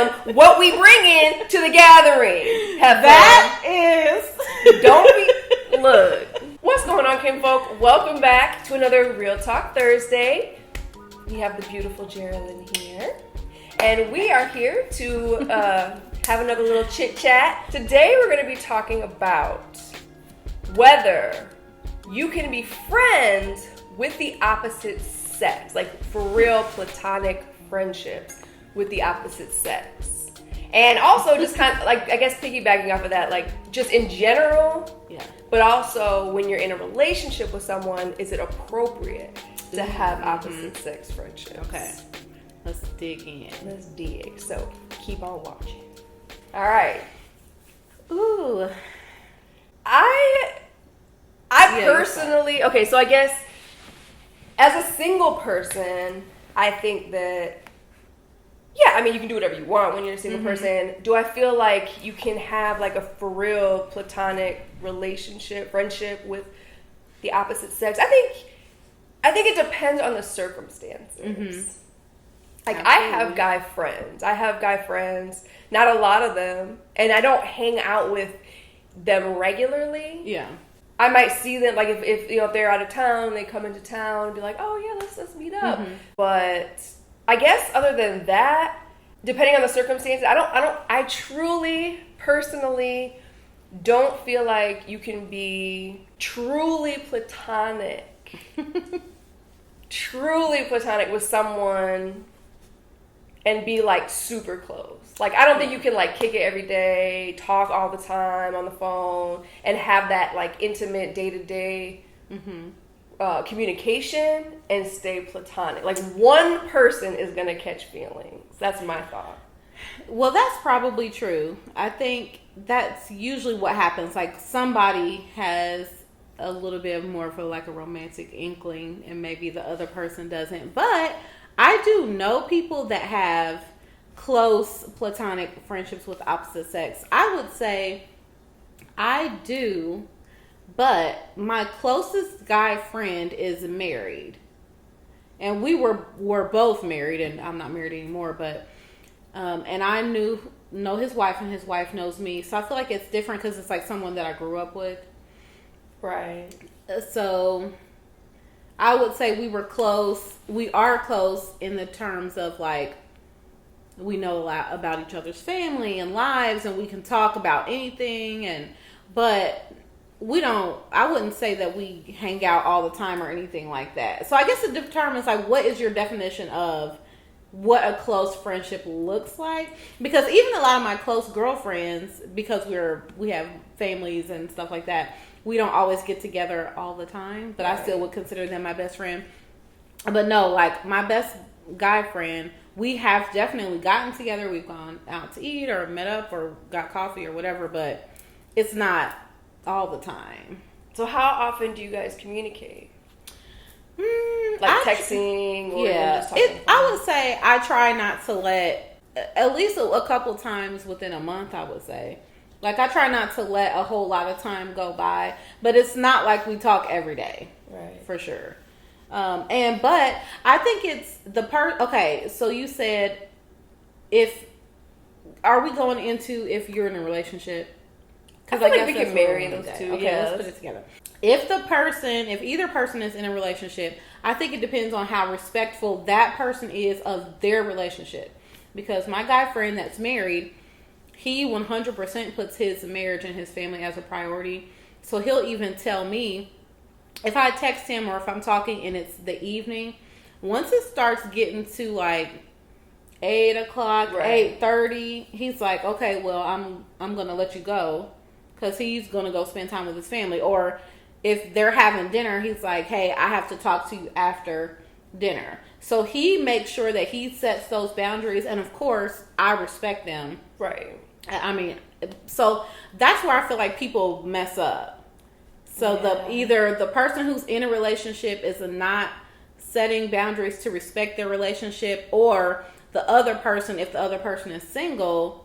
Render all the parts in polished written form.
on what we bring in to the gathering. Don't be, look. What's going on, kinfolk? Welcome back to another Real Talk Thursday. We have the beautiful Geraldine here. And we are here to have another little chit chat. Today we're going to be talking about whether you can be friends with the opposite sex, like for real platonic friendships with the opposite sex. And also just kind of like, I guess piggybacking off of that, like just in general, but also when you're in a relationship with someone, is it appropriate to have opposite sex friendships? Okay. Let's dig in. Let's dig. So keep on watching. All right. Ooh. I personally, okay, so I guess as a single person, I think that, yeah, I mean, you can do whatever you want when you're a single person. Do I feel like you can have like a for real platonic relationship, friendship with the opposite sex? I think it depends on the circumstances. Like, absolutely. I have guy friends, not a lot of them, and I don't hang out with them regularly. Yeah. I might see them, like, if you know, if they're out of town, they come into town, be like, oh, yeah, let's meet up. But I guess other than that, depending on the circumstances, I truly, personally don't feel like you can be truly platonic with someone and be like super close. Like, I don't think you can like kick it every day, talk all the time on the phone, and have that like intimate day-to-day communication and stay platonic. Like, one person is gonna catch feelings. That's my thought. Well, that's probably true. I think that's usually what happens. Like, somebody has a little bit more of a romantic inkling, and maybe the other person doesn't. But I do know people that have close platonic friendships with opposite sex. I would say I do, but my closest guy friend is married. And we were both married, and I'm not married anymore, but and I know his wife, and his wife knows me. So I feel like it's different because it's like someone that I grew up with. Right. So I would say we were close. We are close in the terms of like, we know a lot about each other's family and lives, and we can talk about anything. But I wouldn't say that we hang out all the time or anything like that. So I guess it determines like, what is your definition of what a close friendship looks like? Because even a lot of my close girlfriends, because we have families and stuff like that, we don't always get together all the time, but I still would consider them my best friend. But no, like my best guy friend, we have definitely gotten together. We've gone out to eat or met up or got coffee or whatever, but it's not all the time. So how often do you guys communicate? Like texting or just talking? I would say I try not to let, at least a couple times within a month, I would say. Like, I try not to let a whole lot of time go by, but it's not like we talk every day. Right. For sure. But I think it's okay, so you said, are we going into if you're in a relationship? Because I guess we can marry those two. Okay, let's put it together. If either person is in a relationship, I think it depends on how respectful that person is of their relationship. Because my guy friend that's married, he 100% puts his marriage and his family as a priority. So he'll even tell me, if I text him or if I'm talking and it's the evening, once it starts getting to like 8 o'clock, 8:30, he's like, okay, well, I'm going to let you go, because he's going to go spend time with his family. Or if they're having dinner, he's like, hey, I have to talk to you after dinner. So he makes sure that he sets those boundaries, and of course, I respect them. Right. I mean, so that's where I feel like people mess up. So either the person who's in a relationship is not setting boundaries to respect their relationship, or the other person, if the other person is single,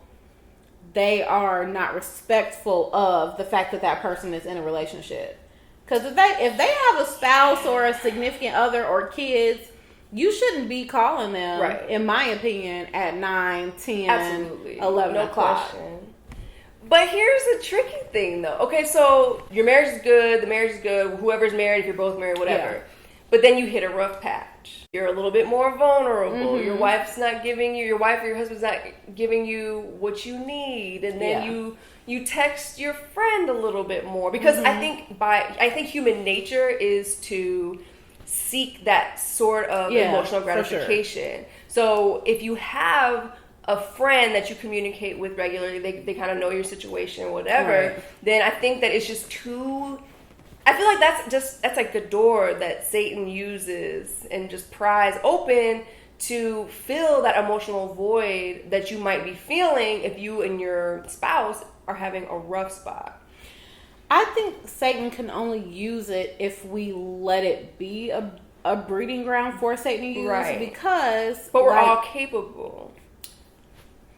they are not respectful of the fact that that person is in a relationship. Because if they have a spouse or a significant other or kids, you shouldn't be calling them, right, in my opinion, at 9, 10, absolutely, 11 no o'clock. question. But here's the tricky thing, though. Okay, so your marriage is good, the marriage is good, whoever's married, if you're both married, whatever. Yeah. But then you hit a rough patch. You're a little bit more vulnerable. Mm-hmm. Your wife's not giving you, your wife or your husband's not giving you what you need. And then you text your friend a little bit more. Because mm-hmm. I think human nature is to seek that sort of emotional gratification. Sure. So if you have a friend that you communicate with regularly, they kind of know your situation or whatever, right. Then I think that it's just too... I feel like that's like the door that Satan uses and just pries open to fill that emotional void that you might be feeling if you and your spouse are having a rough spot. I think Satan can only use it if we let it be a breeding ground for Satan to use, right. Because... But we're all capable.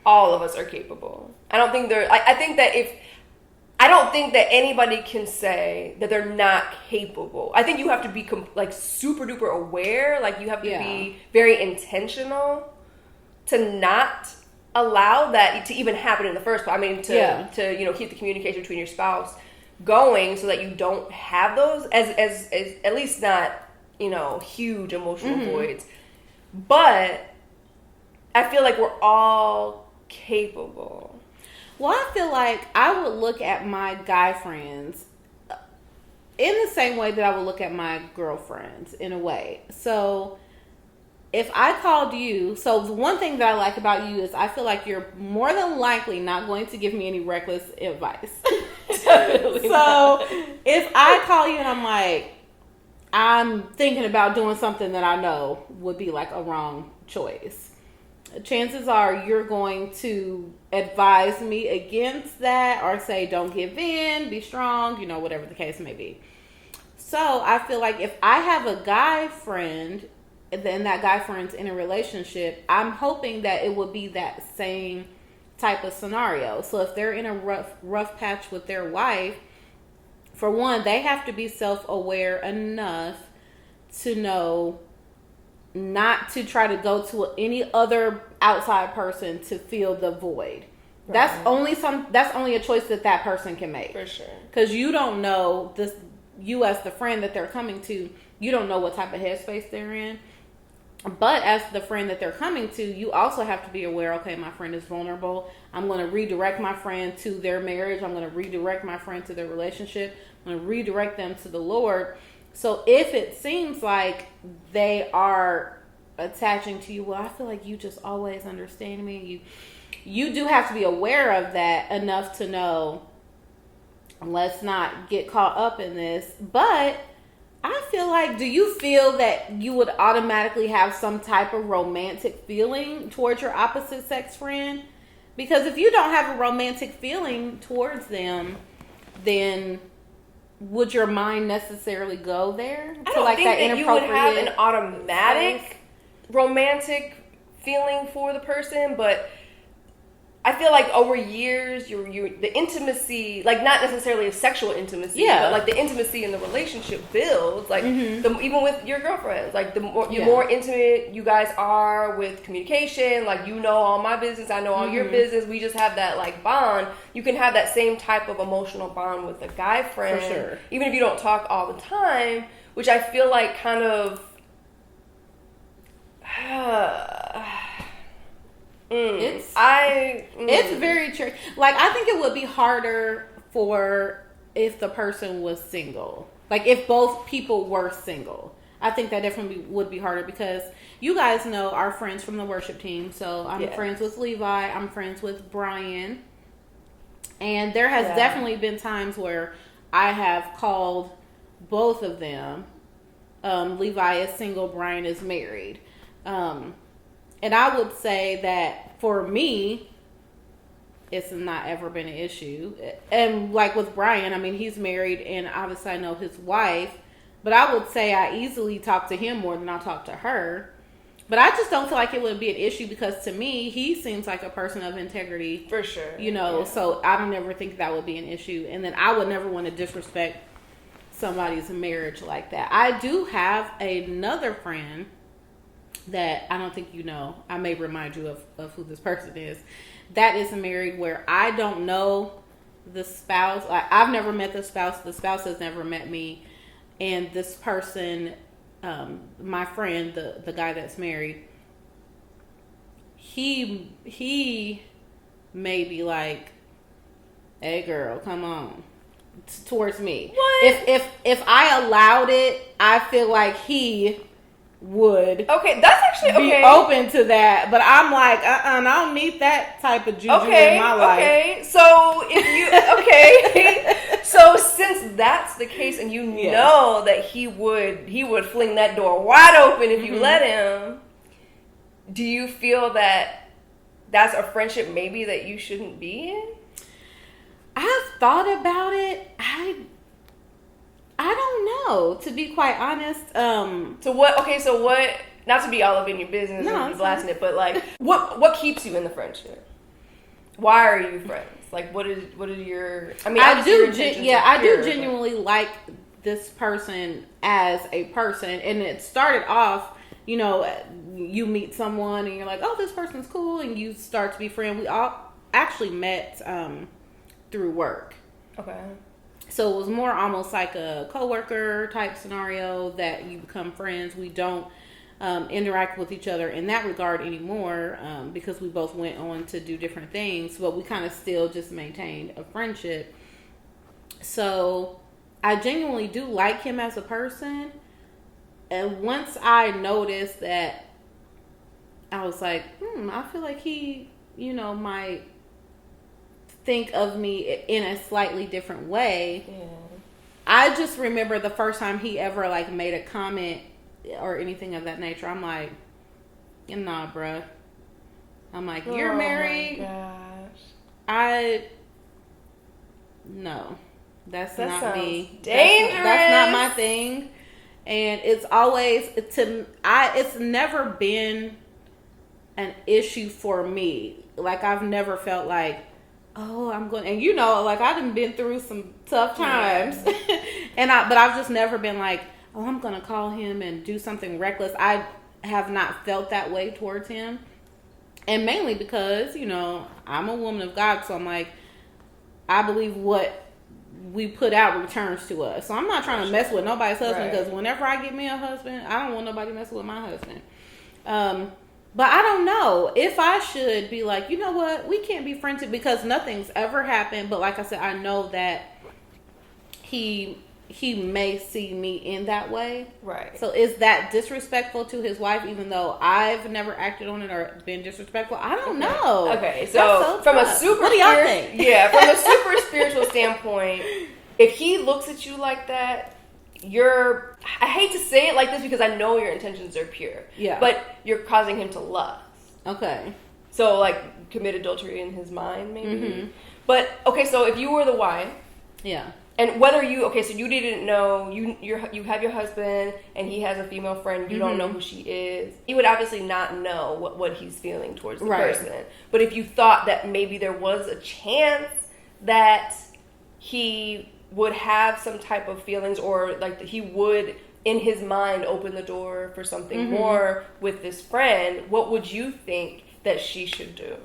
All of us are capable. I don't think I don't think that anybody can say that they're not capable. I think you have to be like super duper aware. Like you have to be very intentional to not allow that to even happen in the first place. I mean, to keep the communication between your spouse going so that you don't have those as at least not huge emotional mm-hmm. voids. But I feel like we're all capable. Well, I feel like I would look at my guy friends in the same way that I would look at my girlfriends, in a way. So, if I called you... So, the one thing that I like about you is I feel like you're more than likely not going to give me any reckless advice. So, if I call you and I'm like, I'm thinking about doing something that I know would be like a wrong choice, chances are you're going to advise me against that or say don't give in, be strong, whatever the case may be. So I feel like if I have a guy friend and that guy friend's in a relationship, I'm hoping that it would be that same type of scenario. So if they're in a rough patch with their wife, for one, they have to be self-aware enough to know not to try to go to any other outside person to fill the void. Right. That's only a choice that person can make. For sure. Because you don't know you as the friend that they're coming to, you don't know what type of headspace they're in. But as the friend that they're coming to, you also have to be aware, okay, my friend is vulnerable. I'm going to redirect my friend to their marriage. I'm going to redirect my friend to their relationship. I'm going to redirect them to the Lord. So if it seems like they are attaching to you, well, I feel like you just always understand me. You do have to be aware of that enough to know, let's not get caught up in this. But I feel like, do you feel that you would automatically have some type of romantic feeling towards your opposite sex friend? Because if you don't have a romantic feeling towards them, then... would your mind necessarily go there? I don't think that you would have an automatic romantic feeling for the person, but I feel like over years, the intimacy, like not necessarily a sexual intimacy, but like the intimacy in the relationship builds. Like mm-hmm. Even with your girlfriends, like the more intimate you guys are with communication, like all my business, I know all mm-hmm. your business. We just have that like bond. You can have that same type of emotional bond with a guy friend, for sure. Even if you don't talk all the time, which I feel like kind of. It's very tricky. Like, I think it would be harder if the person was single. Like, if both people were single. I think that definitely would be harder because you guys know our friends from the worship team. So, I'm friends with Levi. I'm friends with Brian. And there has definitely been times where I have called both of them. Levi is single. Brian is married. And I would say that for me, it's not ever been an issue. And like with Brian, I mean, he's married and obviously I know his wife, but I would say I easily talk to him more than I talk to her. But I just don't feel like it would be an issue because to me, he seems like a person of integrity. For sure. So I don't ever think that would be an issue. And then I would never want to disrespect somebody's marriage like that. I do have another friend that I don't think you know. I may remind you of who this person is. That is married, where I don't know the spouse. I've never met the spouse. The spouse has never met me. And this person, my friend, the guy that's married, he may be like, "Hey girl, come on," towards me. What? If I allowed it, I feel like he would Okay, that's actually be open to that. But I'm like, I don't need that type of juju in my life. Okay, so if you so since that's the case, and you know that he would fling that door wide open if you let him, do you feel that that's a friendship maybe that you shouldn't be in? I've thought about it. I don't know, to be quite honest. So what? Okay, so what? Not to be all up in your business and be blasting it, but like, what keeps you in the friendship? Why are you friends? Like, what is your? I mean, I do pure, genuinely like this person as a person, and it started off. You know, you meet someone and you're like, "Oh, this person's cool," and you start to be friends. We all actually met through work. Okay. So it was more almost like a coworker type scenario that you become friends. We don't interact with each other in that regard anymore because we both went on to do different things, but we kind of still just maintained a friendship. So I genuinely do like him as a person. And once I noticed that, I was like, I feel like he, might think of me in a slightly different way. Yeah. I just remember the first time he ever like made a comment or anything of that nature. I'm like, nah, bruh. I'm like, you're married. Oh my gosh. No, that's that not me. Dangerous. That's not my thing. And it's always it's never been an issue for me. Like, I've never felt like, oh, I'm going, and like, I done been through some tough times, but I've just never been like, oh, I'm going to call him and do something reckless. I have not felt that way towards him. And mainly because, I'm a woman of God. So I'm like, I believe what we put out returns to us. So I'm not trying to mess with nobody's husband, because whenever I get me a husband, I don't want nobody messing with my husband. But I don't know if I should be like, you know what, we can't be friends, because nothing's ever happened. But like I said, I know that he may see me in that way. Right. So is that disrespectful to his wife, even though I've never acted on it or been disrespectful? I don't know. Okay, so from a super what do y'all think? Yeah, from a super spiritual standpoint, if he looks at you like that, I hate to say it like this because I know your intentions are pure. Yeah. But you're causing him to lust. Okay. So like commit adultery in his mind, maybe. Mm-hmm. But okay, so if you were the wife. Yeah. And whether so you didn't know, you have your husband and he has a female friend, you don't know who she is. You would obviously not know what he's feeling towards the person. But if you thought that maybe there was a chance that he would have some type of feelings, or like he would in his mind open the door for something more with this friend, what would you think that she should do?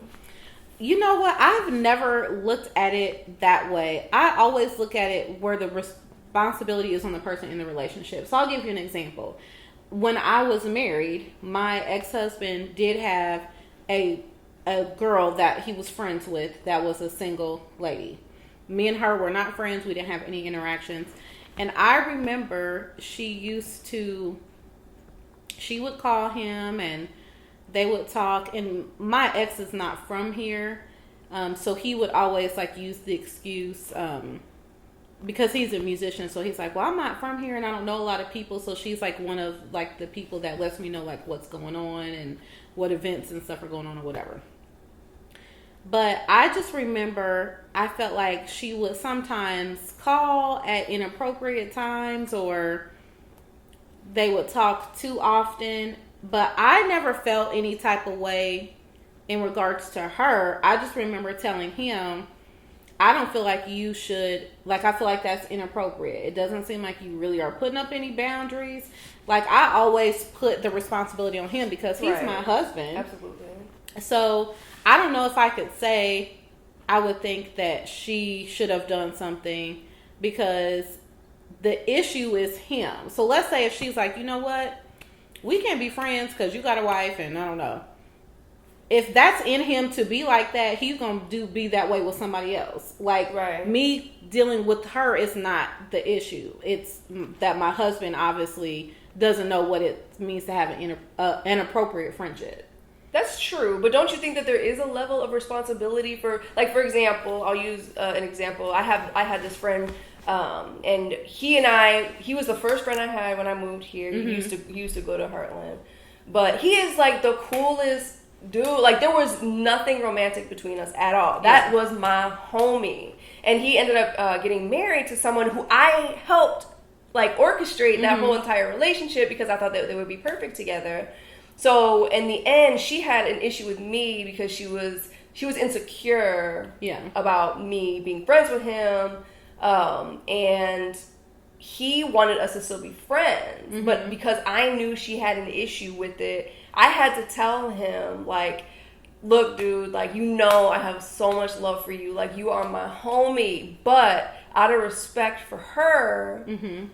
You know what? I've never looked at it that way. I always look at it where the responsibility is on the person in the relationship. So I'll give you an example. When I was married, my ex-husband did have a girl that he was friends with that was a single lady. Me and her were not friends. We didn't have any interactions. And I remember she would call him and they would talk. And my ex is not from here. So he would always like use the excuse, because he's a musician. So he's like, well, I'm not from here and I don't know a lot of people. So she's like one of like the people that lets me know like what's going on and what events and stuff are going on or whatever. But I just remember I felt like she would sometimes call at inappropriate times, or they would talk too often. But I never felt any type of way in regards to her. I just remember telling him, I don't feel like you should, like, I feel like that's inappropriate. It doesn't seem like you really are putting up any boundaries. Like, I always put the responsibility on him because he's my husband. Absolutely. So, I don't know if I could say I would think that she should have done something because the issue is him. So, let's say if she's like, you know what? We can't be friends because you got a wife and I don't know. If that's in him to be like that, he's going to be that way with somebody else. Like, me dealing with her is not the issue. It's that my husband obviously doesn't know what it means to have an appropriate friendship. That's true, but don't you think that there is a level of responsibility for, like, for example, I'll use an example. I had this friend, and he was the first friend I had when I moved here. He used to go to Heartland, but he is like the coolest dude. Like, there was nothing romantic between us at all. That was my homie, and he ended up getting married to someone who I helped like orchestrate that whole entire relationship because I thought that they would be perfect together. So in the end, she had an issue with me because she was insecure about me being friends with him, and he wanted us to still be friends. But because I knew she had an issue with it, I had to tell him, like, look, dude, like, you know I have so much love for you. Like, you are my homie. But out of respect for her,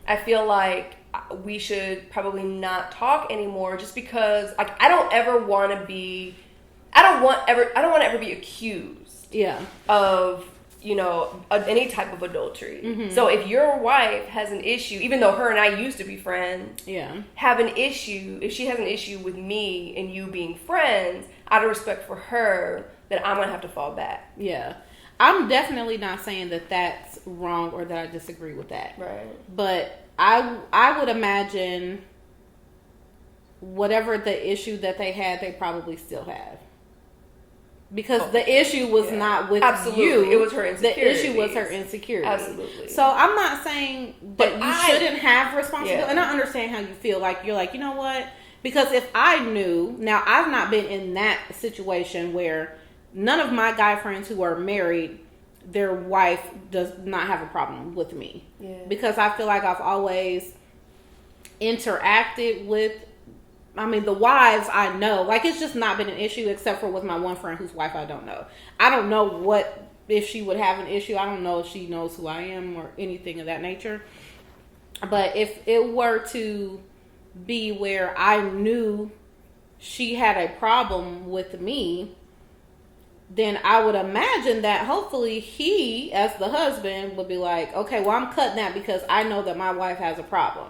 I feel like we should probably not talk anymore just because, like, I don't want to ever be accused of, you know, any type of adultery. So if your wife has an issue, even though her and I used to be friends, have an issue, if she has an issue with me and you being friends, out of respect for her, then I'm going to have to fall back. Yeah. I'm definitely not saying that that's wrong or that I disagree with that. Right. But I would imagine whatever the issue that they had, they probably still have. Because the issue was not with you. It was her insecurity. The issue was her insecurity. Absolutely. So I'm not saying that you shouldn't have responsibility. And I understand how you feel. Like, you're like, you know what? Because if I knew, now I've not been in that situation where none of my guy friends who are married, their wife does not have a problem with me. Yeah. Because I feel like I've always interacted with, I mean, the wives I know, like, it's just not been an issue except for with my one friend whose wife I don't know. I don't know if she would have an issue. I don't know if she knows who I am or anything of that nature. But if it were to be where I knew she had a problem with me, then I would imagine that hopefully he, as the husband, would be like, okay, well, I'm cutting that because I know that my wife has a problem.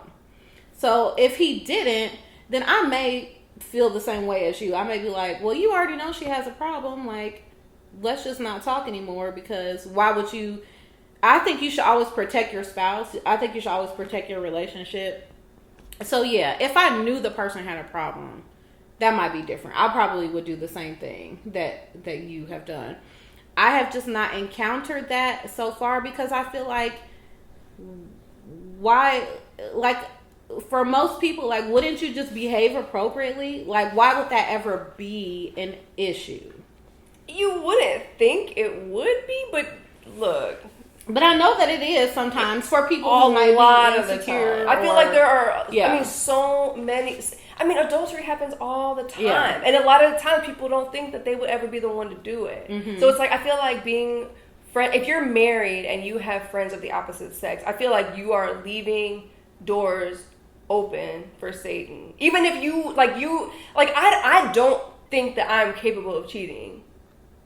So if he didn't, then I may feel the same way as you. I may be like, well, you already know she has a problem. Like, let's just not talk anymore because why would you? I think you should always protect your spouse. I think you should always protect your relationship. So, yeah, if I knew the person had a problem, that might be different. I probably would do the same thing that you have done. I have just not encountered that so far because I feel like for most people, like, wouldn't you just behave appropriately? Like, why would that ever be an issue? You wouldn't think it would be, but look. But I know that it is sometimes for people who might be insecure. I feel like there are, so many. I mean, adultery happens all the time. Yeah. And a lot of the time, people don't think that they would ever be the one to do it. So it's like, I feel like if you're married and you have friends of the opposite sex, I feel like you are leaving doors open for Satan. Even if I don't think that I'm capable of cheating.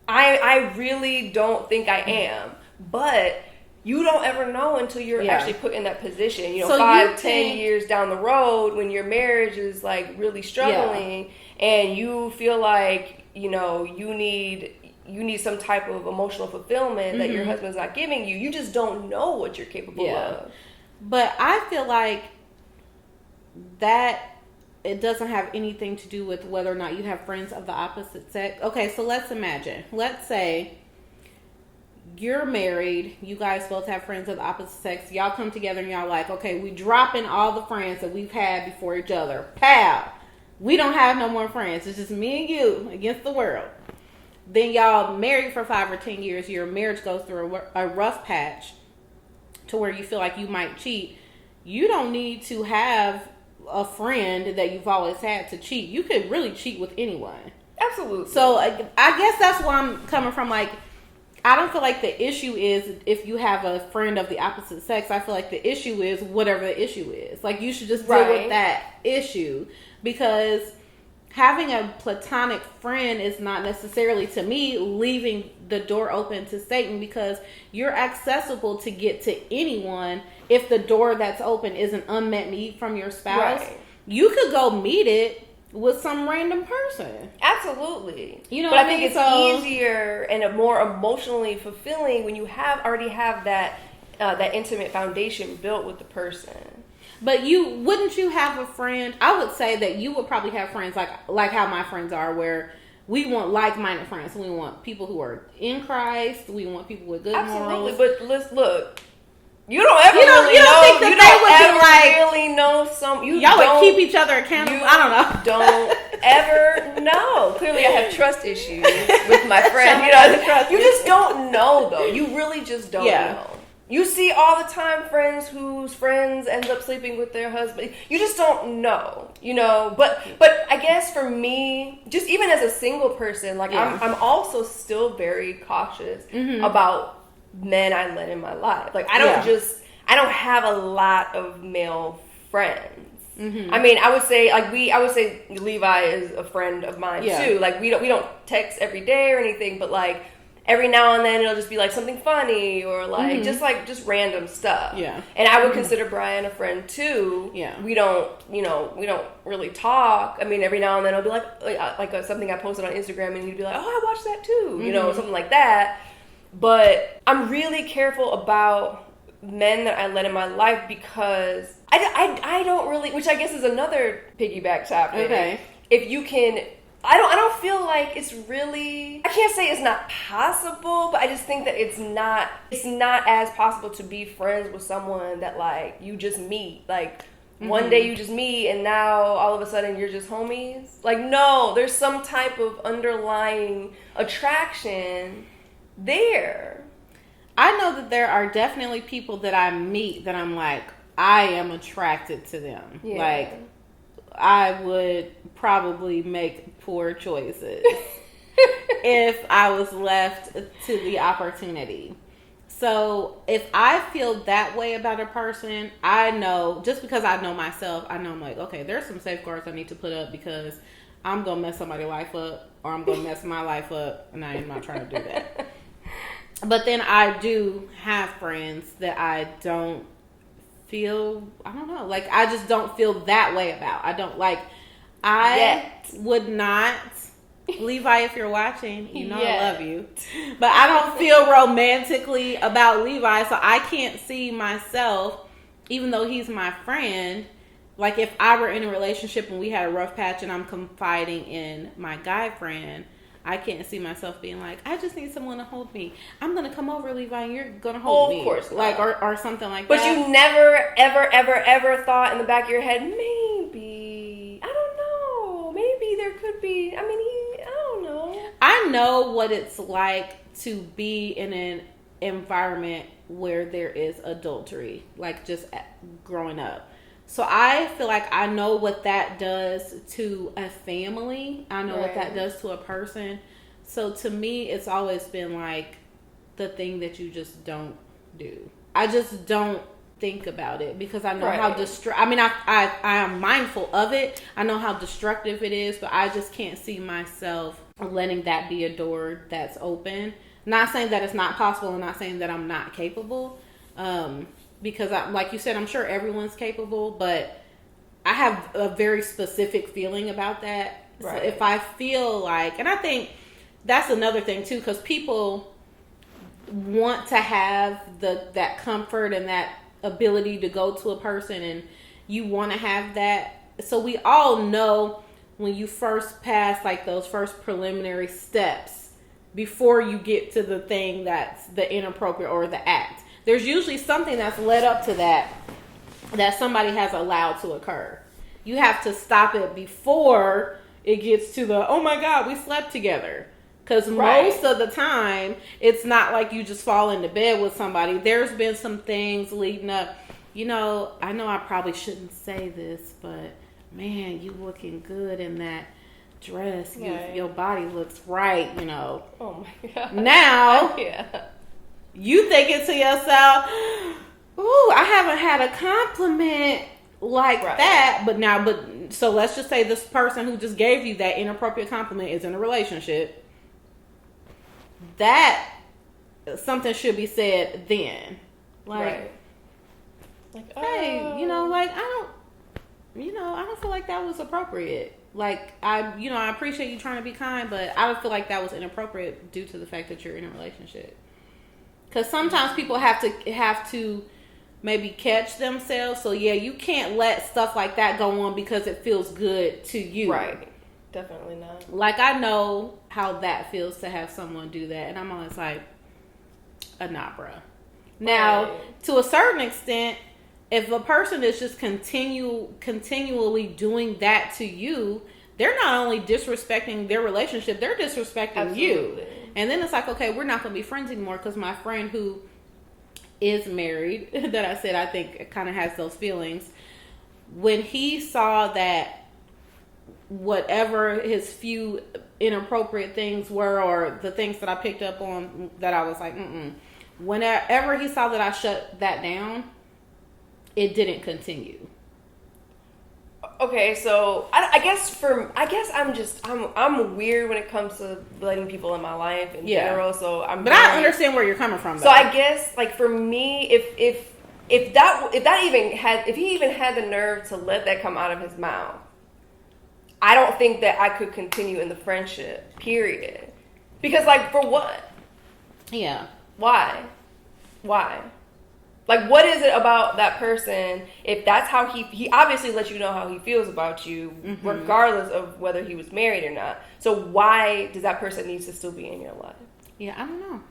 I really don't think I am. But you don't ever know until you're actually put in that position. You know, so 5-10 years down the road when your marriage is like really struggling and you feel like, you know, you need some type of emotional fulfillment that your husband's not giving you. You just don't know what you're capable of. But I feel like that it doesn't have anything to do with whether or not you have friends of the opposite sex. Okay, so let's imagine. Let's say you're married. You guys both have friends of the opposite sex. Y'all come together and y'all like, okay, we dropping all the friends that we've had before each other. Pow! We don't have no more friends. It's just me and you against the world. then y'all married for 5 or 10 years, your marriage goes through a rough patch to where you feel like you might cheat. You don't need to have a friend that you've always had to cheat. You could really cheat with anyone. Absolutely. So I guess that's where I'm coming from. Like, I don't feel like the issue is if you have a friend of the opposite sex. I feel like the issue is whatever the issue is. Like, you should just deal with that issue, because having a platonic friend is not necessarily, to me, leaving the door open to Satan, because you're accessible to get to anyone. If the door that's open is an unmet need from your spouse, you could go meet it with some random person. Absolutely. You know, but I think it's easier and a more emotionally fulfilling when you already have that intimate foundation built with the person. But wouldn't you have a friend? I would say that you would probably have friends like how my friends are, where we want like-minded friends. We want people who are in Christ. We want people with good morals. But let's look. You don't ever really know. Think that Really know some. Y'all would keep each other accountable. I don't know. Don't ever know. Clearly, I have trust issues with my friend. You just don't know, though. You really just don't know. You see all the time friends whose friends end up sleeping with their husband. You just don't know, But I guess for me, just even as a single person, like I'm also still very cautious about men I let in my life. Like I don't have a lot of male friends. I mean, I would say Levi is a friend of mine too. Like we don't text every day or anything, but like every now and then it'll just be like something funny or like just random stuff. Yeah. And I would consider Brian a friend too. Yeah. We don't really talk. I mean, every now and then it'll be like something I posted on Instagram and he'd be like, "Oh, I watched that too." Something like that. But I'm really careful about men that I let in my life because I don't really, which I guess is another piggyback topic. Okay. If you can, I don't feel like it's really, I can't say it's not possible, but I just think that it's not as possible to be friends with someone that like you just meet. Like one day you just meet and now all of a sudden you're just homies. Like no, there's some type of underlying attraction there. I know that there are definitely people that I meet that I'm like, I am attracted to them. Yeah. Like, I would probably make poor choices if I was left to the opportunity. So, if I feel that way about a person, I know, just because I know myself, I know I'm like, okay, there's some safeguards I need to put up because I'm going to mess somebody's life up or I'm going to mess my life up, and I am not trying to do that. But then I do have friends that I don't feel, I don't know, like I just don't feel that way about. I don't like, would not, Levi, if you're watching, I love you. But I don't feel romantically about Levi, so I can't see myself, even though he's my friend, like if I were in a relationship and we had a rough patch and I'm confiding in my guy friend, I can't see myself being like, I just need someone to hold me. I'm going to come over, Levi, and you're going to hold me. Of course not. Like, or something like that. But you never, ever, ever, ever thought in the back of your head, maybe, I don't know, maybe there could be, I mean, I don't know. I know what it's like to be in an environment where there is adultery, like just growing up. So I feel like I know what that does to a family. I know what that does to a person. So to me, it's always been like the thing that you just don't do. I just don't think about it because I know how I am mindful of it. I know how destructive it is, but I just can't see myself letting that be a door that's open. Not saying that it's not possible and not saying that I'm not capable. Because, like you said, I'm sure everyone's capable, but I have a very specific feeling about that. Right. So if I feel like, and I think that's another thing too, because people want to have that comfort and that ability to go to a person, and you want to have that. So we all know when you first pass like those first preliminary steps before you get to the thing that's the inappropriate or the act. There's usually something that's led up to that somebody has allowed to occur. You have to stop it before it gets to the, oh my God, we slept together. Because most of the time, it's not like you just fall into bed with somebody. There's been some things leading up. You know I probably shouldn't say this, but man, you looking good in that dress. Right. Your body looks right, you know. Oh my God. Now, Yeah. you thinking to yourself, ooh, I haven't had a compliment like that. But so let's just say this person who just gave you that inappropriate compliment is in a relationship. That something should be said then. Like, hey, you know, like, I don't feel like that was appropriate. Like, I appreciate you trying to be kind, but I don't feel like that was inappropriate due to the fact that you're in a relationship. Because sometimes people have to maybe catch themselves. So yeah, you can't let stuff like that go on because it feels good to you. Right. Definitely not. Like, I know how that feels to have someone do that, and I'm always like, nah, bruh. Now, to a certain extent, if a person is just continually doing that to you, they're not only disrespecting their relationship, they're disrespecting you. And then it's like, okay, we're not going to be friends anymore, because my friend who is married, that I said I think kind of has those feelings, when he saw that whatever his few inappropriate things were, or the things that I picked up on that I was like, whenever he saw that I shut that down, it didn't continue. Okay, so I guess I'm weird when it comes to letting people in my life in general. So I understand where you're coming from, though. So I guess, like, for me, if he even had the nerve to let that come out of his mouth, I don't think that I could continue in the friendship, period. Because, like, for what? Yeah. Why? Like, what is it about that person? If that's how he obviously lets you know how he feels about you, regardless of whether he was married or not. So why does that person need to still be in your life? Yeah, I don't know.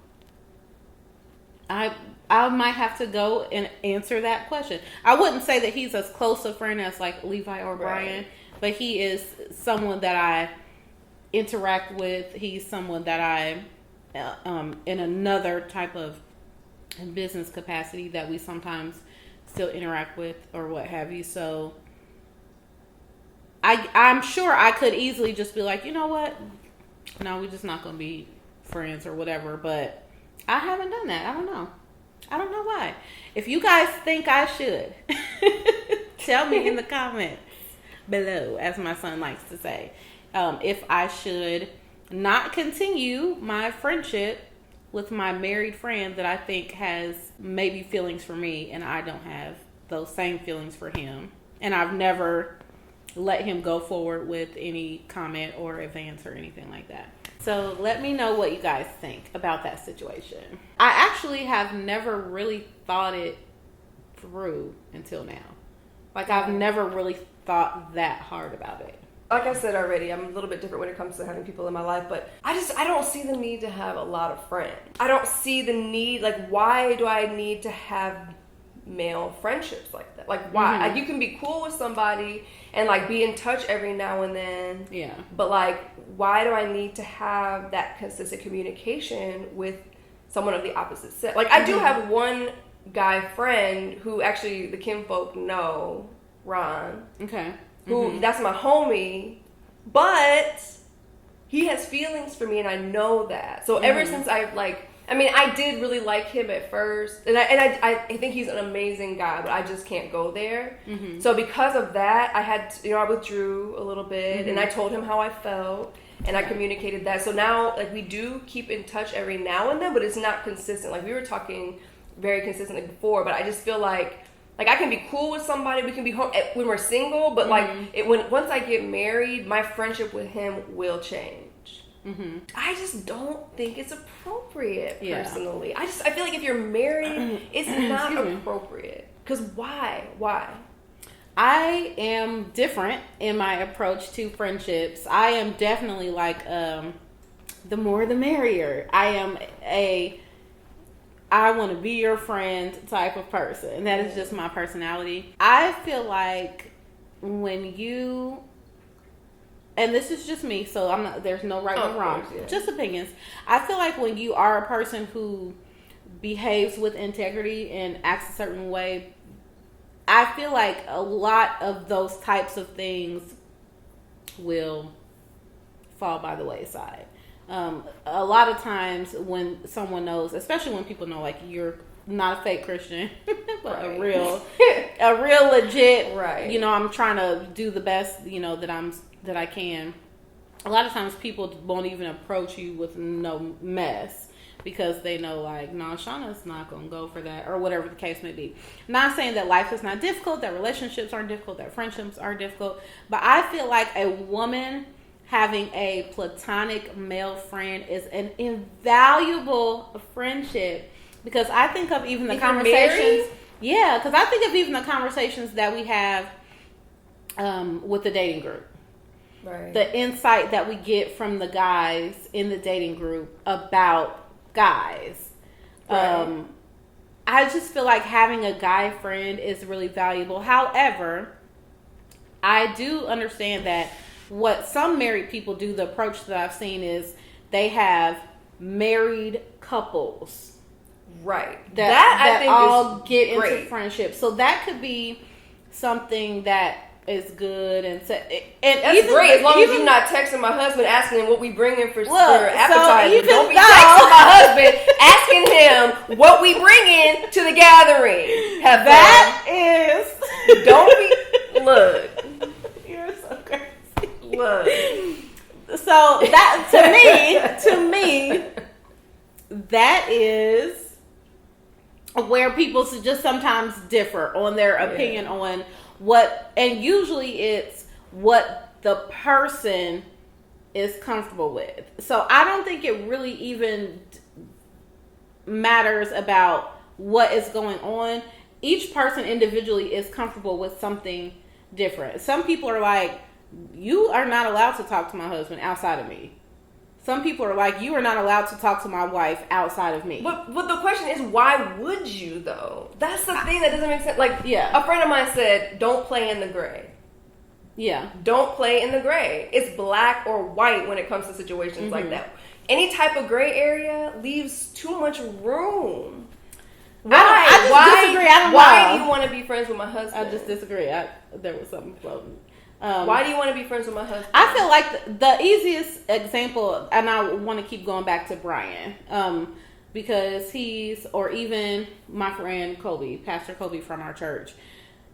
I might have to go and answer that question. I wouldn't say that he's as close a friend as, like, Levi or Brian, but he is someone that I interact with. He's someone that I, in another type of business capacity, that we sometimes still interact with or what have you. So I'm sure I could easily just be like, you know what? No, we're just not going to be friends or whatever. But I haven't done that. I don't know why. If you guys think I should, tell me in the comments below, as my son likes to say, if I should not continue my friendship with my married friend that I think has maybe feelings for me, and I don't have those same feelings for him, and I've never let him go forward with any comment or advance or anything like that. So let me know what you guys think about that situation. I actually have never really thought it through until now. Like, I've never really thought that hard about it. Like I said already, I'm a little bit different when it comes to having people in my life, but I don't see the need to have a lot of friends. I don't see the need, like, why do I need to have male friendships like that? Like, why? Like, you can be cool with somebody and, like, be in touch every now and then. Yeah. But, like, why do I need to have that consistent communication with someone of the opposite sex? Like, I do have one guy friend who actually the kinfolk know, Ron. Okay. Who, that's my homie, but he has feelings for me, and I know that. So ever since I did really like him at first, and I think he's an amazing guy, but I just can't go there. So because of that, I withdrew a little bit, and I told him how I felt, and I communicated that. So now, like, we do keep in touch every now and then, but it's not consistent. Like, we were talking very consistently before, but I just feel like I can be cool with somebody, we can be home when we're single, but once I get married, my friendship with him will change. I just don't think it's appropriate, personally. I feel like if you're married, it's not appropriate. Because why? I am different in my approach to friendships. I am definitely like, the more the merrier. I want to be your friend type of person. And that is just my personality. I feel like when you and this is just me, so I'm not. There's no right or wrong. Course, yeah. Just opinions. I feel like when you are a person who behaves with integrity and acts a certain way, I feel like a lot of those types of things will fall by the wayside. A lot of times when someone knows, especially when people know, like, you're not a fake Christian, but right. a real legit, right. You know, I'm trying to do the best, you know, that I can. A lot of times people won't even approach you with no mess because they know, like, no, Shanna's not going to go for that, or whatever the case may be. Not saying that life is not difficult, that relationships aren't difficult, that friendships are difficult, but I feel like a woman having a platonic male friend is an invaluable friendship, because I think of even the conversations. Yeah, because I think of even the conversations that we have with the dating group. Right. The insight that we get from the guys in the dating group about guys. Right. I just feel like having a guy friend is really valuable. However, I do understand that what some married people do, the approach that I've seen is they have married couples. Right. That I think all is get great. into friendship. So that could be something that is good, and that's even, great, as long as you're not texting my husband asking him what we bring in for appetizer. So Don't be texting my husband asking him what we bring in to the gathering. Don't be. Look. You're so crazy. Look. So that to me, that is where people just sometimes differ on their opinion on what, and usually it's what the person is comfortable with. So I don't think it really even matters about what is going on. Each person individually is comfortable with something different. Some people are like, you are not allowed to talk to my husband outside of me. Some people are like, you are not allowed to talk to my wife outside of me. But the question is, why would you, though? That's the thing that doesn't make sense. Like, Yeah. a friend of mine said, don't play in the gray. Yeah. Don't play in the gray. It's black or white when it comes to situations like that. Any type of gray area leaves too much room. I disagree. I don't why know. do you want to be friends with my husband? I just disagree. There was something floating. Why do you want to be friends with my husband? I feel like the easiest example, and I want to keep going back to Brian, because or even my friend Kobe, Pastor Kobe from our church.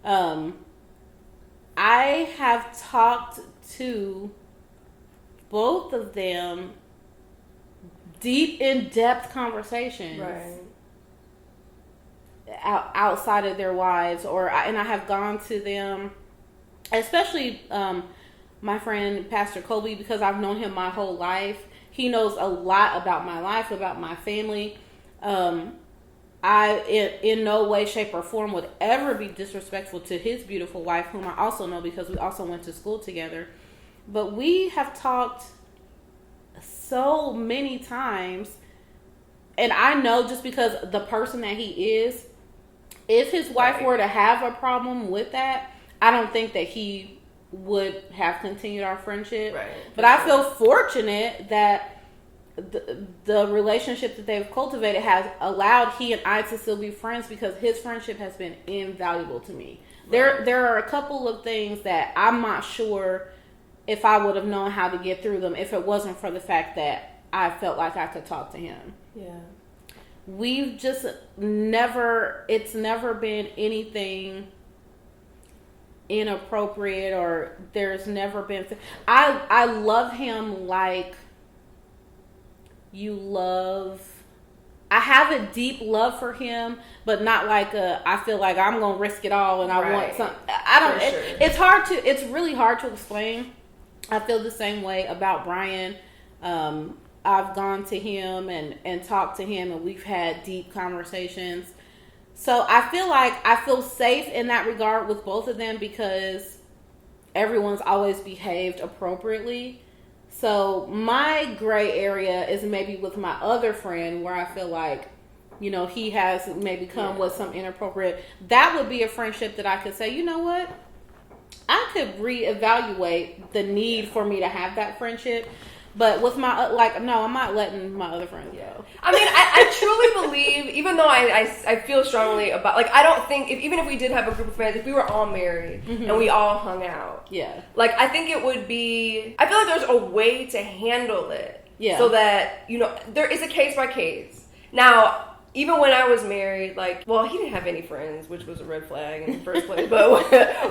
I have talked to both of them deep, in-depth conversations. Right. Outside of their wives, and I have gone to them, especially my friend Pastor Kobe, because I've known him my whole life. He knows a lot about my life, about my family. I in no way, shape, or form would ever be disrespectful to his beautiful wife, whom I also know because we also went to school together. But we have talked so many times, and I know just because the person that he is, if his wife were to have a problem with that, I don't think that he would have continued our friendship. Right. But I feel fortunate that the relationship that they've cultivated has allowed he and I to still be friends, because his friendship has been invaluable to me. Right. There are a couple of things that I'm not sure if I would have known how to get through them if it wasn't for the fact that I felt like I could talk to him. Yeah. We've just it's never been anything inappropriate, or there's never been, I love him like I have a deep love for him, but not like I feel like I'm gonna risk it all and I want something. I don't. It's really hard to explain. I feel the same way about Brian. I've gone to him and talked to him, and we've had deep conversations. So I feel safe in that regard with both of them, because everyone's always behaved appropriately. So my gray area is maybe with my other friend, where I feel like, he has maybe come with some inappropriate. That would be a friendship that I could say, you know what? I could reevaluate the need for me to have that friendship. But with my, like, no, I'm not letting my other friends go. I mean, I truly believe, even though I feel strongly about, like, I don't think, even if we did have a group of friends, if we were all married and we all hung out, like, I think it would be, I feel like there's a way to handle it. So that, you know, there is a case by case. Now, even when I was married, like, well, he didn't have any friends, which was a red flag in the first place, but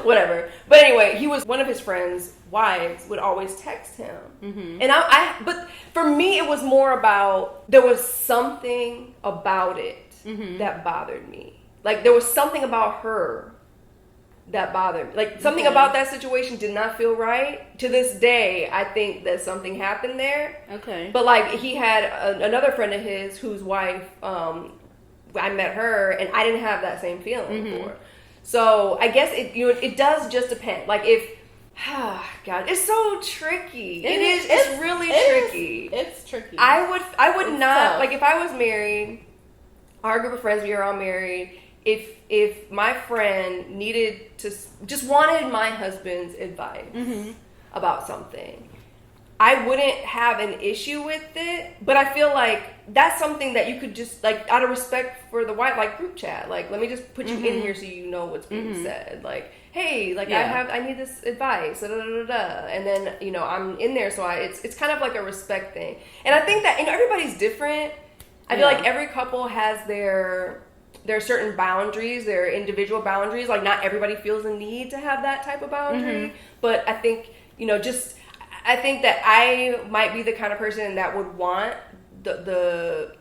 whatever. But anyway, he was, one of his friends' wives would always text him. And but for me, it was more about, there was something about it that bothered me. Like, there was something about her that bothered me. Like, something about that situation did not feel right. To this day, I think that something happened there. But, like, he had another friend of his whose wife, I met her, and I didn't have that same feeling for her. So, I guess it does just depend. Like, if, God, it's so tricky. It's really tricky. It's tricky. I would not, tough. Like, if I was married, our group of friends, we were all married, if my friend needed to, just wanted my husband's advice about something, I wouldn't have an issue with it. But I feel like that's something that you could just, like, out of respect for the wife, like, group chat, like, let me just put you in here so you know what's being said. Like, hey, like, I need this advice, and then, you know, I'm in there, so it's kind of like a respect thing. And I think that, and everybody's different. I feel like every couple has their certain boundaries, their individual boundaries. Like, not everybody feels the need to have that type of boundary. But I think, you know, I think that I might be the kind of person that would want the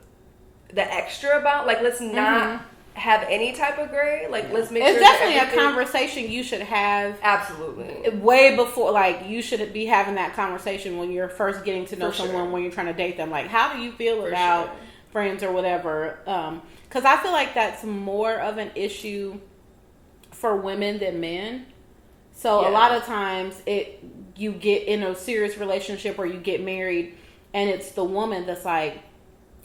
extra about, like, let's not have any type of gray. Like, let's make sure it's definitely a conversation you should have. Absolutely. Way before, like, you should be having that conversation when you're first getting to know someone, when you're trying to date them. Like, how do you feel about friends or whatever? Because I feel like that's more of an issue for women than men. So a lot of times you get in a serious relationship or you get married, and it's the woman that's like,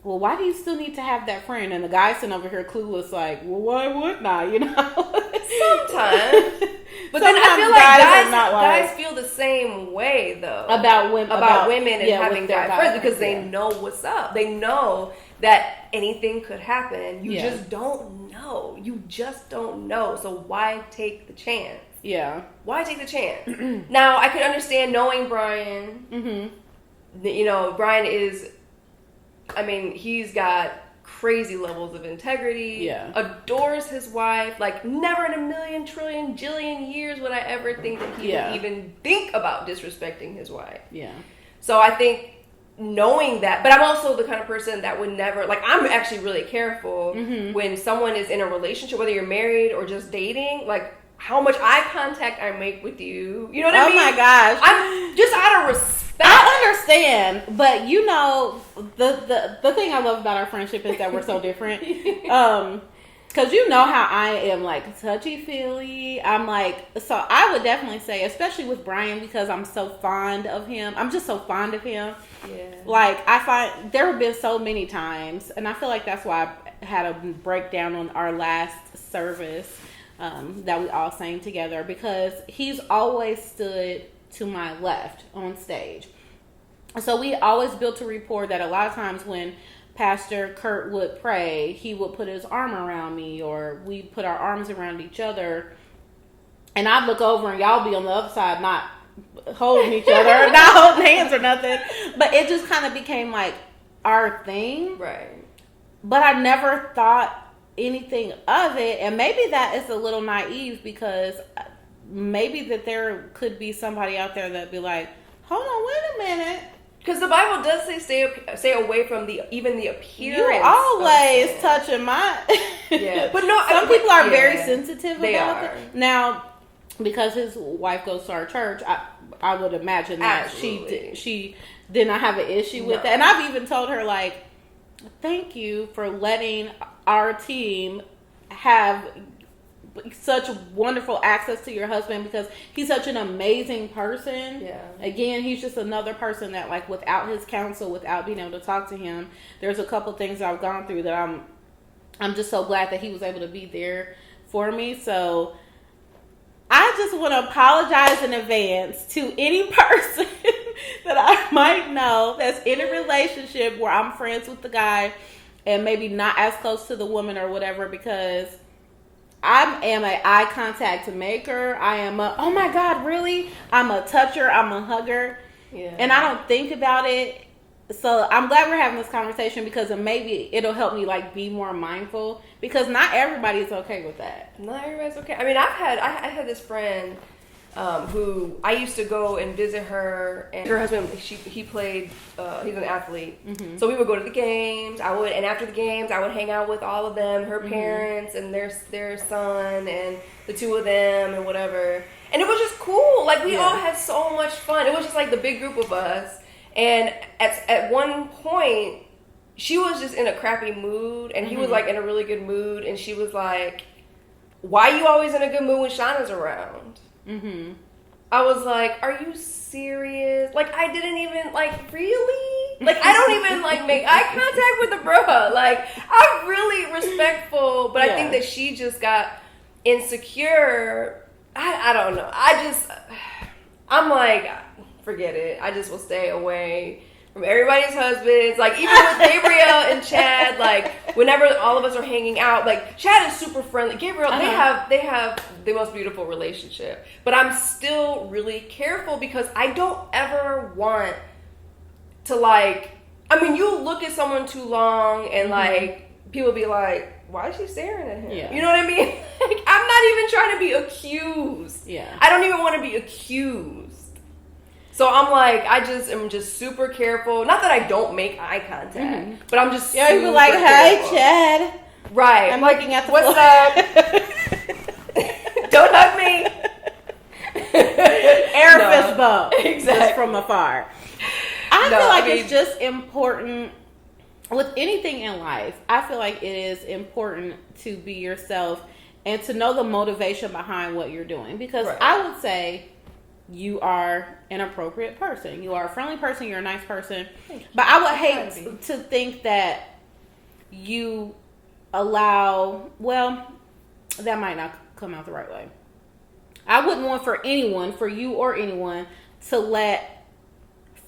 well, why do you still need to have that friend? And the guy's sitting over here clueless, like, well, why wouldn't I? You know? Sometimes. But then I feel like guys feel the same way, though. About women and having guy friends, because they know what's up. They know that anything could happen. You just don't know. You just don't know. So why take the chance? Why take the chance? Now, I could understand knowing Brian. You know, Brian is, I mean, he's got crazy levels of integrity. Adores his wife. Like, never in a million, trillion, jillion years would I ever think that he would even think about disrespecting his wife. So I think knowing that, but I'm also the kind of person that would never, like, I'm actually really careful when someone is in a relationship, whether you're married or just dating, like, how much eye contact I make with you. You know what I mean? Oh my gosh. I'm just out of respect. I understand, but you know, the thing I love about our friendship is that we're so different. Because you know how I am, like, touchy-feely. I'm like, so I would definitely say, especially with Brian, because I'm so fond of him. I'm just so fond of him. Like, I find there have been so many times, and I feel like that's why I had a breakdown on our last service that we all sang together, because he's always stood to my left on stage. So we always built a rapport that a lot of times when Pastor Kurt would pray, he would put his arm around me, or we put our arms around each other, and I'd look over and y'all be on the other side, not holding each other, not holding hands or nothing, but it just kind of became like our thing. But I never thought anything of it, and maybe that is a little naive, because maybe that there could be somebody out there that'd be like, hold on, wait a minute, because the Bible does say stay away from even the appearance. You're always touching my but no, some people are very sensitive about it. Now, because his wife goes to our church, I would imagine that she did not have an issue with that. And I've even told her, like, thank you for letting our team have such wonderful access to your husband, because he's such an amazing person. Again, he's just another person that, like, without his counsel, without being able to talk to him, there's a couple things I've gone through that I'm just so glad that he was able to be there for me. So I just want to apologize in advance to any person that I might know that's in a relationship where I'm friends with the guy and maybe not as close to the woman or whatever, because I am an eye contact maker. I am a, oh my God, really? I'm a toucher. I'm a hugger. Yeah. And I don't think about it. So I'm glad we're having this conversation, because maybe it'll help me like be more mindful, because not everybody's okay with that. Not everybody's okay. I mean, I had this friend who I used to go and visit her, and her husband, he played, he's an athlete. Mm-hmm. So we would go to the games. And after the games, I would hang out with all of them, her parents and their son, and the two of them and whatever. And it was just cool. Like, we all had so much fun. It was just like the big group of us. And at one point, she was just in a crappy mood, and he was like in a really good mood, and she was like, "Why are you always in a good mood when Shanna's around?" Mm-hmm. I was like, "Are you serious? Like, I didn't even, like, really? Like, I don't even, like, make eye contact with the bruh. Like, I'm really respectful, but I think that she just got insecure. I don't know. I'm like, forget it. I just will stay away from everybody's husbands. Like, even with Gabriel and Chad, like, whenever all of us are hanging out, like, Chad is super friendly. Gabriel, they have the most beautiful relationship. But I'm still really careful, because I don't ever want to, like, I mean, you look at someone too long and, like, people be like, why is she staring at him? Yeah. You know what I mean? Like, I'm not even trying to be accused. Yeah. I don't even want to be accused. So I'm like, am just super careful. Not that I don't make eye contact, but I'm just super you're like, careful. Hi, Chad. Right. I'm looking at the what's floor. Up? Don't hug me. Air fist bump. Exactly. Just from afar. I feel like it's just important with anything in life. I feel like it is important to be yourself and to know the motivation behind what you're doing. Because I would say you are an appropriate person. You are a friendly person. You're a nice person. But I would hate to think that you allow, well, that might not come out the right way. I wouldn't want for anyone, for you or anyone, to let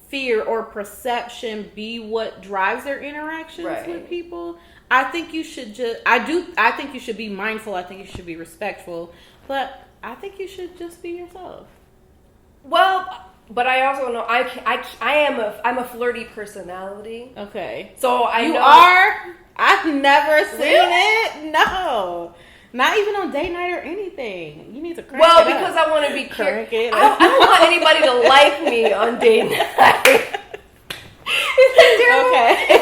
fear or perception be what drives their interactions with people. I think you should I think you should be mindful. I think you should be respectful. But I think you should just be yourself. Well, but I also know I'm a flirty personality. Okay. So you are? I've never seen it. No. Not even on date night or anything. You need to crank it up. Because I want to be careful. I don't want anybody to like me on date night. Okay.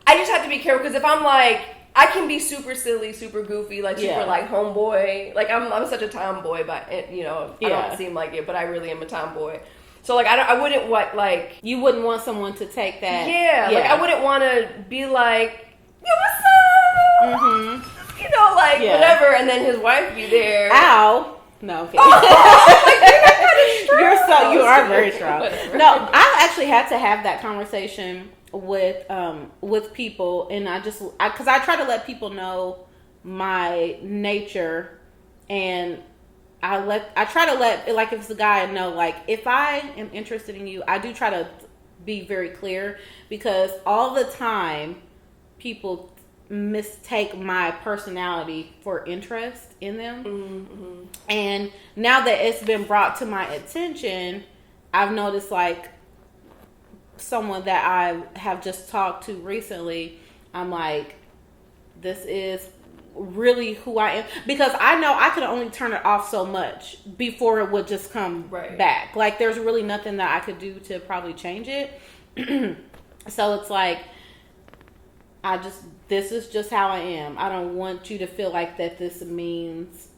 I just have to be careful, because if I'm like, I can be super silly, super goofy, like super like homeboy. Like I'm such a tomboy, but I don't seem like it, but I really am a tomboy. So like I wouldn't want, like, you wouldn't want someone to take that. Yeah. Like I wouldn't want to be like, yo, what's up? Mm-hmm. You know, like whatever, and then his wife be there. Ow. No, okay. Oh, you are very strong. No, I actually had to have that conversation with people, and because I try to let people know my nature, and I try to let, like, if it's a guy, know, like, if I am interested in you, I do try to be very clear, because all the time people mistake my personality for interest in them. Mm-hmm. And now that it's been brought to my attention, I've noticed, like, someone that I have just talked to recently, I'm like, this is really who I am, because I know I could only turn it off so much before it would just come back. Like, there's really nothing that I could do to probably change it. So it's like, this is just how I am. I don't want you to feel like that this means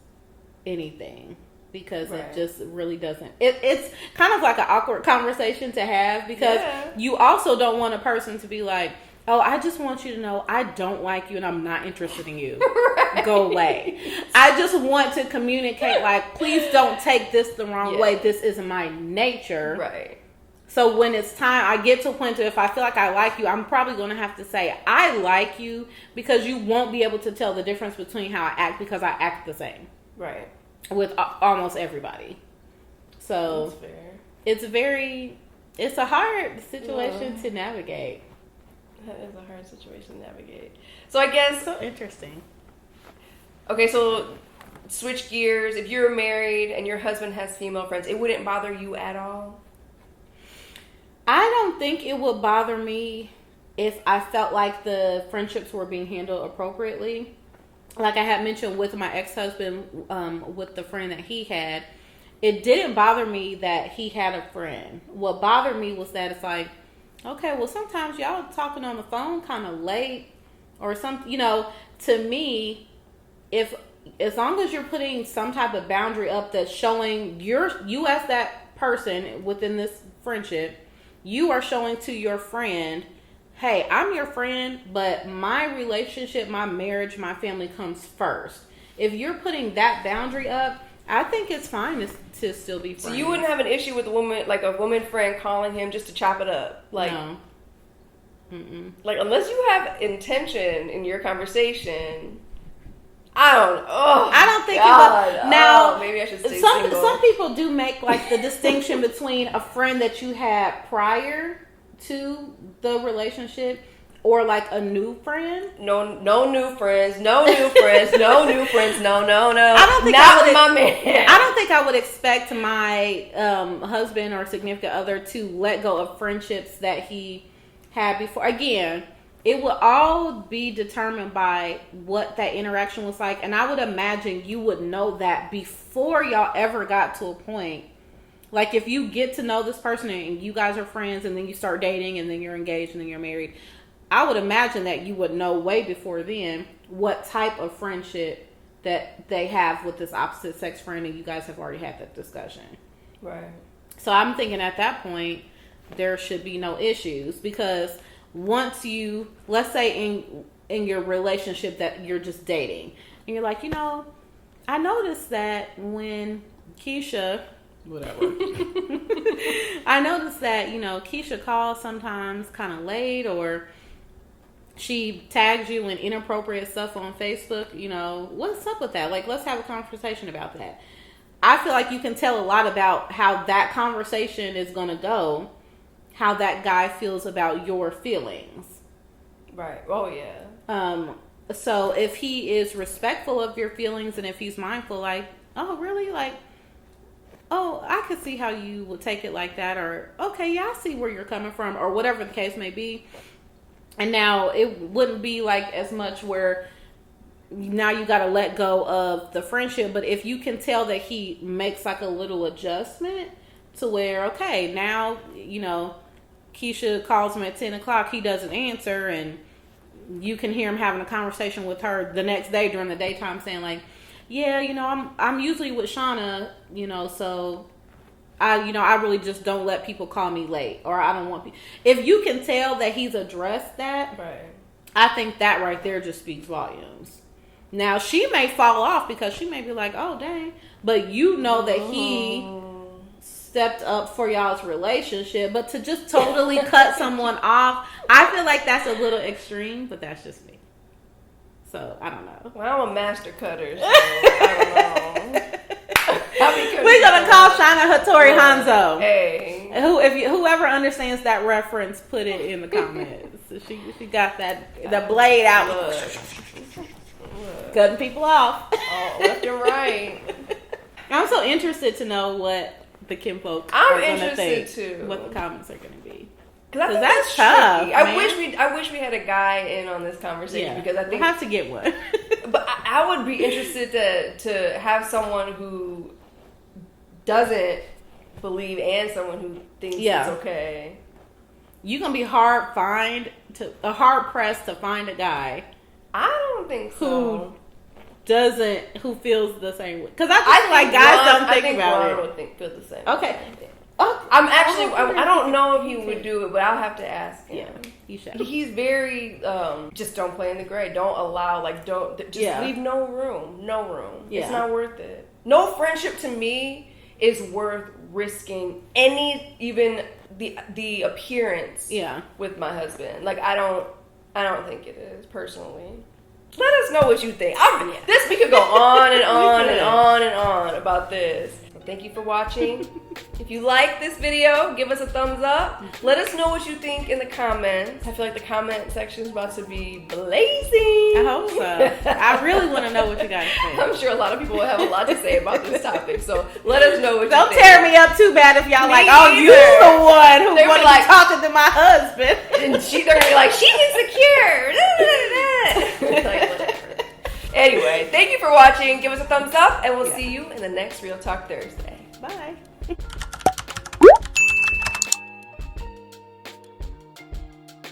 anything, because it just really doesn't. It's kind of like an awkward conversation to have, because you also don't want a person to be like, oh, I just want you to know I don't like you and I'm not interested in you. Go away. I just want to communicate, like, please don't take this the wrong way. This is my nature. Right. So when it's time, I get to a point that if I feel like I like you, I'm probably going to have to say, I like you, because you won't be able to tell the difference between how I act, because I act the same. Right. With almost everybody. So That's fair. it's a hard situation to navigate. That is a hard situation to navigate. So I guess... So interesting. Okay, so switch gears. If you're married and your husband has female friends, it wouldn't bother you at all? I don't think it would bother me if I felt like the friendships were being handled appropriately. Like I had mentioned with my ex-husband, with the friend that he had, it didn't bother me that he had a friend. What bothered me was that it's like, okay, well, sometimes y'all talking on the phone kind of late or something, you know. To me, as long as you're putting some type of boundary up that's showing you as that person within this friendship, you are showing to your friend, hey, I'm your friend, but my relationship, my marriage, my family comes first. If you're putting that boundary up, I think it's fine to still be friends. So you wouldn't have an issue with a woman friend calling him just to chop it up? Like, no. Mm-mm. Like, unless you have intention in your conversation, I don't think God. Now, maybe I should stay some single. Some people do make like the distinction between a friend that you had prior to the relationship or like a new friend. No new friends, no new friends, no new friends, no. I don't think my man. I don't think I would expect my husband or significant other to let go of friendships that he had before. Again, it will all be determined by what that interaction was like. And I would imagine you would know that before y'all ever got to a point. Like if you get to know this person and you guys are friends and then you start dating and then you're engaged and then you're married, I would imagine that you would know way before then what type of friendship that they have with this opposite sex friend, and you guys have already had that discussion. Right. So I'm thinking at that point, there should be no issues, because once you, let's say in your relationship that you're just dating, and you're like, I noticed that when Keisha, whatever, I noticed that, Keisha calls sometimes kind of late, or she tags you in inappropriate stuff on Facebook, what's up with that? Like, let's have a conversation about that. I feel like you can tell a lot about how that conversation is going to go, how that guy feels about your feelings. Right. Oh, yeah. So if he is respectful of your feelings and if he's mindful, like, oh, really? Like, oh, I could see how you would take it like that, or, okay, yeah, I see where you're coming from, or whatever the case may be. And now it wouldn't be like as much where now you got to let go of the friendship. But if you can tell that he makes like a little adjustment to where, okay, now, Keisha calls him at 10 o'clock, he doesn't answer, and you can hear him having a conversation with her the next day during the daytime saying like, yeah, I'm usually with Shauna, so I really just don't let people call me late, or I don't want people. If you can tell that he's addressed that, right, I think that right there just speaks volumes. Now, she may fall off because she may be like, oh, dang. But that he stepped up for y'all's relationship. But to just totally cut someone off, I feel like that's a little extreme, but that's just me. So, I don't know. Well, I'm a master cutter, so I don't know. We're gonna call Shanna Hattori Hanzo. Hey, whoever understands that reference, put it in the comments. So she got that blade out, cutting people off. Oh, left and right. I'm so interested to know what the kinfolk are gonna think. Too. What the comments are gonna be. Because that's tough. Tricky. I wish we had a guy in on this conversation, because I think we'll have to get one. But I would be interested to have someone who doesn't believe and someone who thinks it's okay. You're gonna be hard pressed to find a guy. I don't think so. Who feels the same way? Because I feel like guys don't think about it. I would feel the same. Okay. I don't know if he would do it, but I'll have to ask him. Yeah, you should. He's very, just don't play in the gray. Don't allow, leave no room. Yeah. It's not worth it. No friendship to me is worth risking even the appearance with my husband. Like, I don't think it is, personally. Let us know what you think. This we could go on and on and on and on about this. So thank you for watching. If you like this video, give us a thumbs up. Let us know what you think in the comments. I feel like the comment section is about to be blazing. I hope so. I really want to know what you guys think. I'm sure a lot of people will have a lot to say about this topic. So let us know what you Don't think. tear me up too bad if y'all Me like, oh, you either. the one who They were wanted to like- be talking to my husband. And they're gonna be like, she's insecure. Like, whatever. Anyway, thank you for watching. Give us a thumbs up, and we'll see you in the next Real Talk Thursday. Bye.